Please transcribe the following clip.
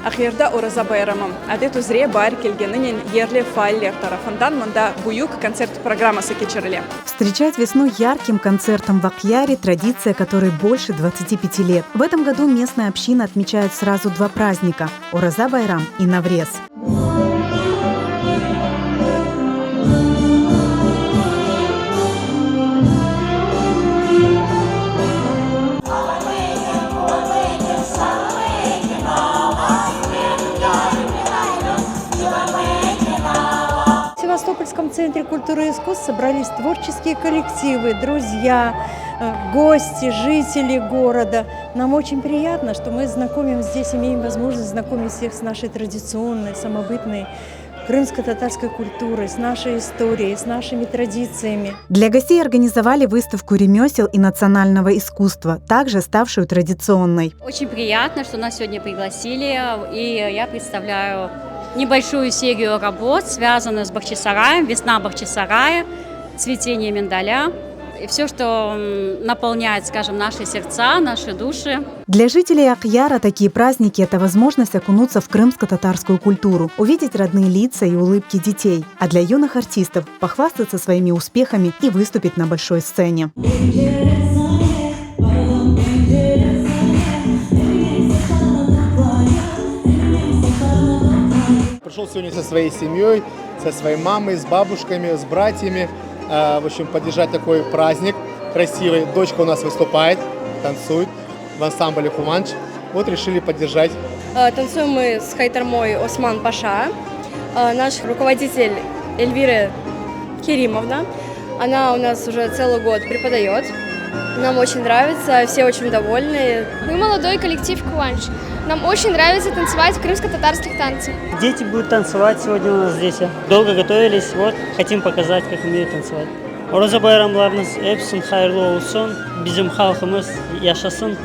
Ахирда Ораза байрамы. Адет узре бар келгенин ерле файлер тарафындан мында буюк концерт программасы кечириле. Встречать весну ярким концертом в Акъяре – традиция, которой больше 25 лет. В этом году местная община отмечает сразу два праздника – Ораза байрам и Наврез. В Севастопольском центре культуры и искусств собрались творческие коллективы, друзья, гости, жители города. Нам очень приятно, что мы знакомим здесь, имеем возможность знакомить всех с нашей традиционной, самобытной крымско-татарской культурой, с нашей историей, с нашими традициями. Для гостей организовали выставку ремесел и национального искусства, также ставшую традиционной. Очень приятно, что нас сегодня пригласили, и я представляю небольшую серию работ, связанных с Бахчисараем, весна Бахчисарая, цветение миндаля. И все, что наполняет, скажем, наши сердца, наши души. Для жителей Акъяра такие праздники – это возможность окунуться в крымско-татарскую культуру, увидеть родные лица и улыбки детей, а для юных артистов – похвастаться своими успехами и выступить на большой сцене. Пришел сегодня со своей семьей, со своей мамой, с бабушками, с братьями. В общем, поддержать такой праздник красивый. Дочка у нас выступает, танцует в ансамбле «Хуманч». Вот решили поддержать. Танцуем мы с хайтармой Осман Паша. Наш руководитель Эльвира Керимовна. Она у нас уже целый год преподает. Нам очень нравится, все очень довольны. Мы молодой коллектив «Куанч». Нам очень нравится танцевать в крымско-татарских танцах. Дети будут танцевать сегодня у нас здесь. Долго готовились, вот, хотим показать, как умеют танцевать. Ораза байрамларınız hepsinin hayırlı olsun. Bizim halkımız yaşasın.